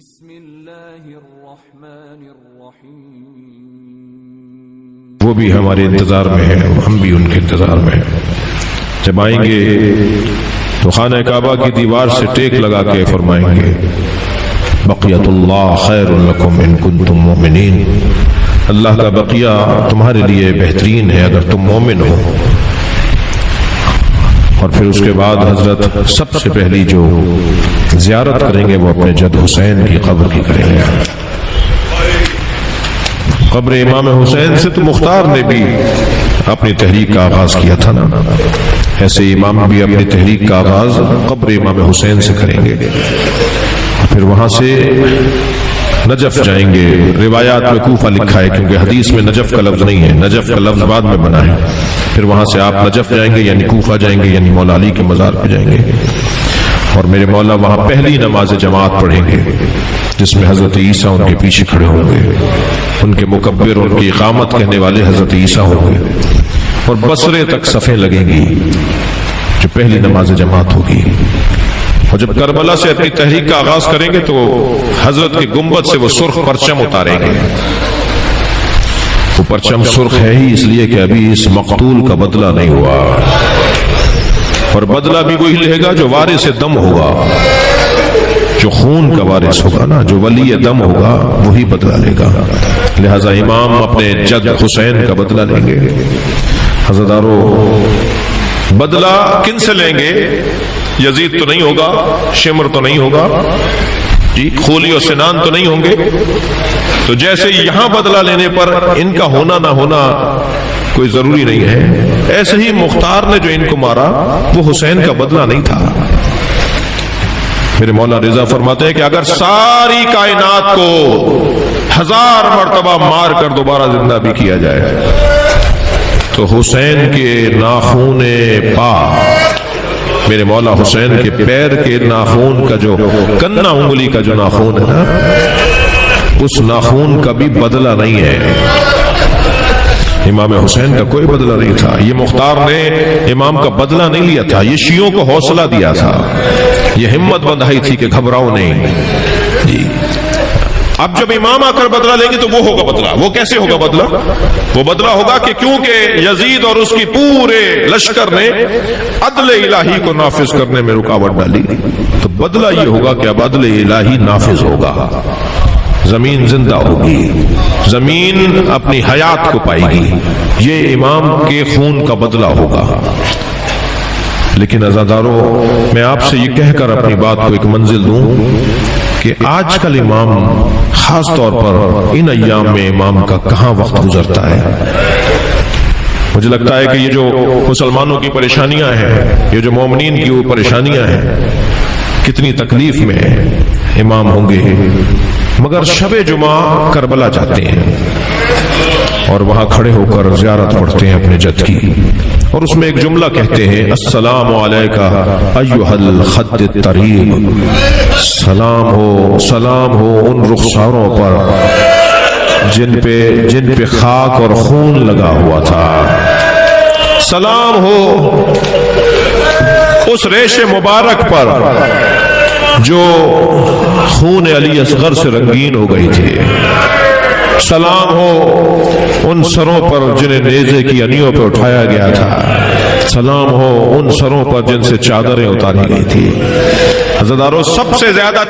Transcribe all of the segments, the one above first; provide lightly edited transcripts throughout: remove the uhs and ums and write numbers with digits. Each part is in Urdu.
بسم اللہ الرحمن الرحیم. وہ بھی ہمارے انتظار میں ہے، ہم بھی ان کے انتظار میں ہیں. جب آئیں گے تو خانہ کعبہ کی دیوار سے ٹیک لگا کے فرمائیں گے بقیت اللہ خیر لکم ان کنتم مؤمنین. اللہ کا بقیہ تمہارے لیے بہترین ہے اگر تم مومن ہو. اور پھر اس کے بعد حضرت سب سے پہلی جو زیارت کریں گے وہ اپنے جد حسین کی قبر کی کریں گے. قبر امام حسین سے تو مختار نے بھی اپنی تحریک کا آغاز کیا تھا نا، ایسے امام بھی اپنی تحریک کا آغاز قبر امام حسین سے کریں گے. پھر وہاں سے نجف جائیں گے. روایات میں کوفہ لکھا ہے کیونکہ حدیث میں نجف کا لفظ نہیں ہے، نجف کا لفظ بعد میں بنا ہے. پھر وہاں سے آپ نجف جائیں گے یعنی کوفہ جائیں گے، یعنی مولا علی کے مزار پہ جائیں گے. اور میرے مولا وہاں پہلی نماز جماعت پڑھیں گے جس میں حضرت عیسیٰ ان کے پیچھے کھڑے ہوں گے. ان کے مکبر، ان کی اقامت کہنے والے حضرت عیسیٰ ہوں گے. اور بصرے تک صفیں لگیں گی جو پہلی نماز جماعت ہوگی. اور جب کربلا سے اپنی تحریک کا آغاز کریں گے تو حضرت کے گنبد سے وہ سرخ پرچم اتاریں گے. وہ پرچم سرخ ہے ہی اس لیے کہ ابھی اس مقتول کا بدلہ نہیں ہوا، اور بدلہ بھی وہی لے گا جو وارث دم ہوگا، جو خون کا وارث ہوگا نا، جو ولی دم ہوگا وہی بدلہ لے گا. لہذا امام اپنے جد حسین کا بدلہ لیں گے. حضرتارو بدلہ کن سے لیں گے؟ یزید تو نہیں ہوگا، شمر تو نہیں ہوگا جی، خولی اور سنان تو نہیں ہوں گے. تو جیسے یہاں بدلہ لینے پر ان کا ہونا نہ ہونا کوئی ضروری نہیں ہے، ایسے ہی مختار نے جو ان کو مارا وہ حسین کا بدلہ نہیں تھا. میرے مولا رضا فرماتے ہیں کہ اگر ساری کائنات کو 1000 مرتبہ مار کر دوبارہ زندہ بھی کیا جائے تو حسین کے ناخون پا، میرے مولا حسین کے پیر کے ناخون کا جو کنا انگلی کا جو ناخون ہے نا، اس ناخون کا بھی بدلہ نہیں ہے. امام حسین کا کوئی بدلہ نہیں تھا. یہ مختار نے امام کا بدلہ نہیں لیا تھا، یہ شیعوں کو حوصلہ دیا تھا، یہ ہمت بندھائی تھی کہ گھبراؤ نہیں جی. اب جب امام آ کر بدلہ لیں گے تو وہ ہوگا بدلہ. وہ کیسے ہوگا بدلہ؟ وہ بدلہ ہوگا کہ کیونکہ یزید اور اس کی پورے لشکر نے عدل الہی کو نافذ کرنے میں رکاوٹ ڈالی، تو بدلہ یہ ہوگا کہ اب عدل الہی نافذ ہوگا، زمین زندہ ہوگی، زمین اپنی حیات کو پائے گی. یہ امام کے خون کا بدلہ ہوگا. لیکن عزادارو میں آپ سے یہ کہہ کر اپنی بات کو ایک منزل دوں کہ آج کل امام خاص طور پر ان ایام میں امام کا کہاں وقت گزرتا ہے. مجھے لگتا ہے کہ یہ جو مسلمانوں کی پریشانیاں ہیں، یہ جو مومنین کی وہ پریشانیاں ہیں، کتنی تکلیف میں امام ہوں گے، مگر شب جمعہ کربلا جاتے ہیں اور وہاں کھڑے ہو کر زیارت پڑھتے ہیں اپنے جد کی، اور اس میں ایک جملہ کہتے ہیں السلام علیکہ ایھا الخد الطریب. سلام ہو ان رخساروں پر جن پہ خاک اور خون لگا ہوا تھا. سلام ہو اس ریش مبارک پر جو خون علی اصغر سے رنگین ہو گئی تھی. سلام ہو ان سروں پر جنہیں نیزے کی انیوں پہ اٹھایا گیا تھا. سلام ہو ان سروں پر جن سے چادریں اتاری گئی تھی. حضرتارو سب سے زیادہ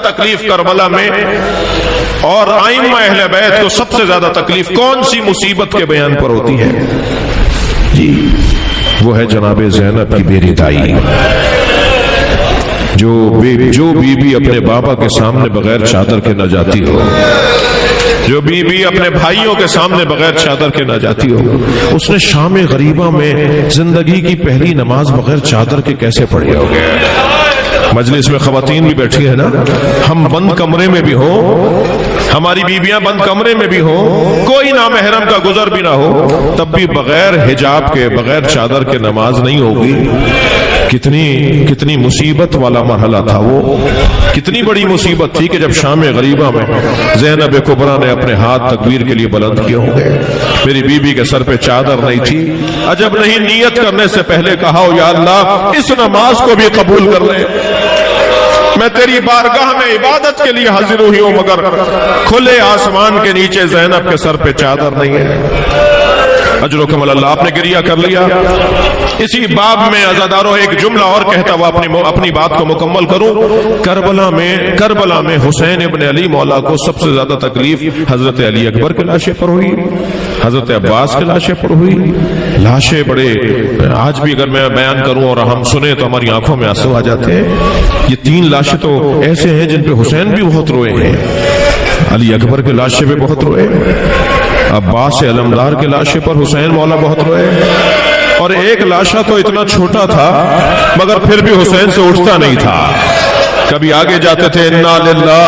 تکلیف کربلا میں اور ائمہ اہل بیت کو سب سے زیادہ تکلیف کون سی مصیبت کے بیان پر ہوتی ہے جی؟ وہ ہے جناب زینب کی بیری دائی، جو بی بی اپنے بابا کے سامنے بغیر چادر کے نہ جاتی ہو، جو بی بی اپنے بھائیوں کے سامنے بغیر چادر کے نہ جاتی ہو. اس نے شام غریبہ میں زندگی کی پہلی نماز بغیر چادر کے کیسے پڑھی ہوگی؟ مجلس میں خواتین بھی بیٹھی ہے نا، ہم بند کمرے میں بھی ہو، ہماری بیویاں بند کمرے میں بھی ہو، کوئی نامحرم کا گزر بھی نہ ہو، تب بھی بغیر حجاب کے بغیر چادر کے نماز نہیں ہوگی. کتنی مصیبت والا مرحلہ تھا وہ، کتنی بڑی مصیبت تھی کہ جب شام غریبہ میں زینب کبریٰ نے اپنے ہاتھ تکبیر کے لیے بلند کیے ہوں گے. میری بیوی کے سر پہ چادر نہیں تھی، عجب نہیں نیت کرنے سے پہلے کہا یا اللہ اس نماز کو بھی قبول کر لے. میں تیری بارگاہ میں عبادت کے لیے حاضر ہوئی ہوں، مگر کھلے آسمان کے نیچے زینب کے سر پہ چادر نہیں ہے۔ اجرکم اللہ، آپ نے گریہ کر لیا۔ اسی باب میں عزاداروں ایک جملہ اور کہتا ہوا اپنی بات کو مکمل کروں۔ کربلا میں حسین ابن علی مولا کو سب سے زیادہ تکلیف حضرت علی اکبر کے لاشے پر ہوئی، حضرت عباس کے لاشے پر ہوئی۔ لاشیں بڑے، آج بھی اگر میں بیان کروں اور ہم سنیں تو ہماری آنکھوں میں آنسو آ جاتے ہیں۔ یہ 3 لاشیں تو ایسے ہیں جن پہ حسین بھی بہت روئے ہیں، علی اکبر کے لاشے پہ بہت روئے، عباس علمدار کے لاشے پر حسین مولا بہت روئے، اور ایک لاشا تو اتنا چھوٹا تھا مگر پھر بھی حسین سے اٹھتا نہیں تھا۔ کبھی آگے جاتے تھے انا للہ،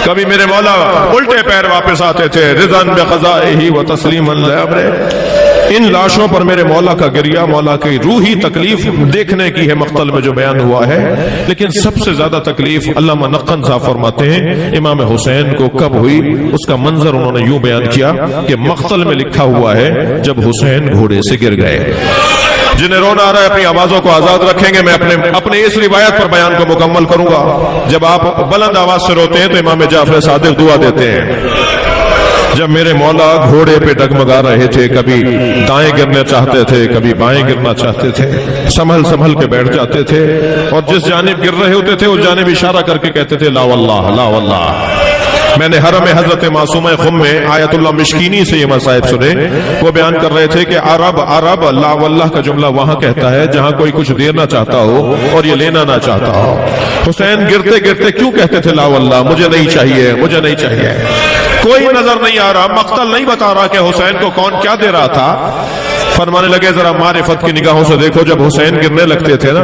کبھی میرے مولا الٹے پیر واپس آتے تھے رضاً بقضائہ و تسلیما لامرہ۔ ان لاشوں پر میرے مولا کا گریہ، مولا کی روحی تکلیف دیکھنے کی ہے مقتل میں جو بیان ہوا ہے، لیکن سب سے زیادہ تکلیف علامہ نقن صاحب فرماتے ہیں امام حسین کو کب ہوئی۔ اس کا منظر انہوں نے یوں بیان کیا کہ مقتل میں لکھا ہوا ہے جب حسین گھوڑے سے گر گئے۔ جنہیں رونا آ رہا ہے اپنی آوازوں کو آزاد رکھیں گے، میں اپنے اس روایت پر بیان کو مکمل کروں گا۔ جب آپ بلند آواز سے روتے ہیں تو امام جعفر صادق دعا دیتے ہیں۔ جب میرے مولا گھوڑے پہ ڈگمگا رہے تھے، کبھی دائیں گرنا چاہتے تھے، کبھی بائیں گرنا چاہتے تھے، سنبھل کے بیٹھ جاتے تھے، اور جس جانب گر رہے ہوتے تھے اس جانب اشارہ کر کے کہتے تھے لا واللہ لا واللہ۔ میں نے حرم حضرت معصومہ خم میں آیت اللہ مشکینی سے یہ مصائب سنے، وہ بیان کر رہے تھے کہ عرب لا واللہ کا جملہ وہاں کہتا ہے جہاں کوئی کچھ دینا چاہتا ہو اور یہ لینا نہ چاہتا ہو۔ حسین گرتے گرتے کیوں کہتے تھے لا واللہ، مجھے نہیں چاہیے، مجھے نہیں چاہیے۔ کوئی نظر نہیں آ رہا، مقتل نہیں بتا رہا کہ حسین کو کون کیا دے رہا تھا۔ فرمانے لگے ذرا معرفت کی نگاہوں سے دیکھو، جب حسین گرنے لگتے تھے نا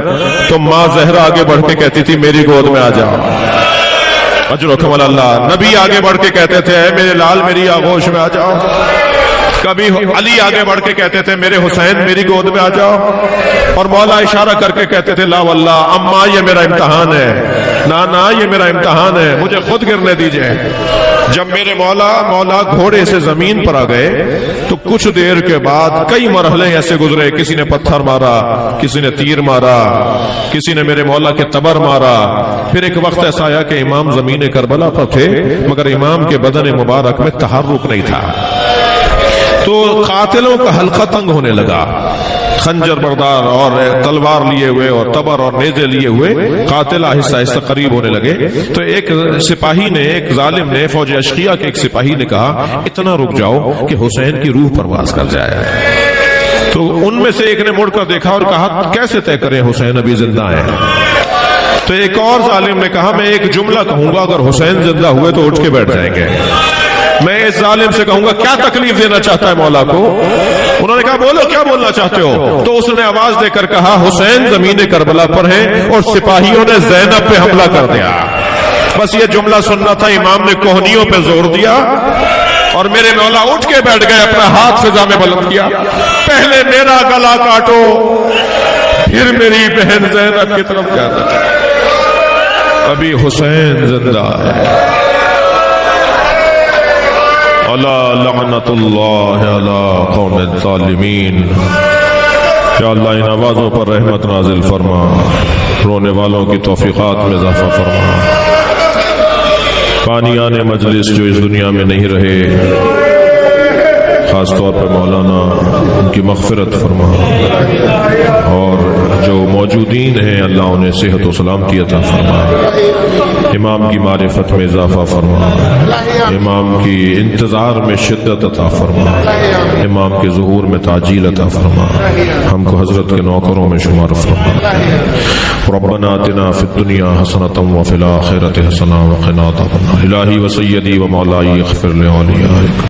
تو ماں زہرا آگے بڑھ کے کہتی تھی میری گود میں آ جاؤ، اجرکم اللہ۔ نبی آگے بڑھ کے کہتے تھے اے میرے لال میری آغوش میں آ جاؤ۔ کبھی علی آگے بڑھ کے کہتے تھے میرے حسین میری گود میں آ جاؤ، اور مولا اشارہ کر کے کہتے تھے لا واللہ اما یہ میرا امتحان ہے، نانا یہ میرا امتحان ہے، مجھے خود گرنے دیجئے۔ جب میرے مولا گھوڑے سے زمین پر آ گئے تو کچھ دیر کے بعد کئی مرحلے ایسے گزرے، کسی نے پتھر مارا، کسی نے تیر مارا، کسی نے میرے مولا کے تبر مارا، پھر ایک وقت ایسا آیا کہ امام زمین کربلا پر تھے مگر امام کے بدن مبارک میں تحرک نہیں تھا، تو قاتلوں کا حلقہ تنگ ہونے لگا۔ خنجر بردار اور تلوار لیے ہوئے اور تبر اور نیزے لیے ہوئے قاتل آہستہ آہستہ قریب ہونے لگے، تو ایک سپاہی نے، ایک ظالم نے، فوج اشقیہ کے ایک سپاہی نے کہا اتنا رک جاؤ کہ حسین کی روح پرواز کر جائے۔ تو ان میں سے ایک نے مڑ کر دیکھا اور کہا کیسے طے کریں حسین ابھی زندہ ہے؟ تو ایک اور ظالم نے کہا میں ایک جملہ کہوں گا اگر حسین زندہ ہوئے تو اٹھ کے بیٹھ جائیں گے۔ میں اس ظالم سے کہوں گا کیا تکلیف دینا چاہتا ہے مولا کو؟ انہوں نے کہا بولو کیا بولنا چاہتے ہو؟ تو اس نے آواز دے کر کہا حسین زمین کربلا پر ہے اور سپاہیوں نے زینب پہ حملہ کر دیا۔ بس یہ جملہ سننا تھا، امام نے کوہنیوں پہ زور دیا اور میرے مولا اٹھ کے بیٹھ گئے، اپنا ہاتھ فضا میں بلند کیا، پہلے میرا گلا کاٹو پھر میری بہن زینب کی طرف جانا، ابھی حسین زندہ ہے۔ اللہ لعنت اللہ علی قوم الظالمین۔ یا اللہ ان آوازوں پر رحمت نازل فرما، رونے والوں کی توفیقات میں اضافہ فرما، قانیان مجلس جو اس دنیا میں نہیں رہے خاص طور پر مولانا ان کی مغفرت فرما، اور جو موجودین ہیں اللہ انہیں صحت و سلامتی عطا فرما، امام کی معرفت میں اضافہ فرما، امام کی انتظار میں شدت عطا فرما، امام کے ظہور میں تعجیل عطا فرما، ہم کو حضرت کے نوکروں میں شمار فرما۔ ربنا آتنا فی الدنیا حسنۃ وفی الآخرۃ حسنۃ وقنا عذاب النار۔ الہی و سیدی و مولائی اغفر لأولیائک۔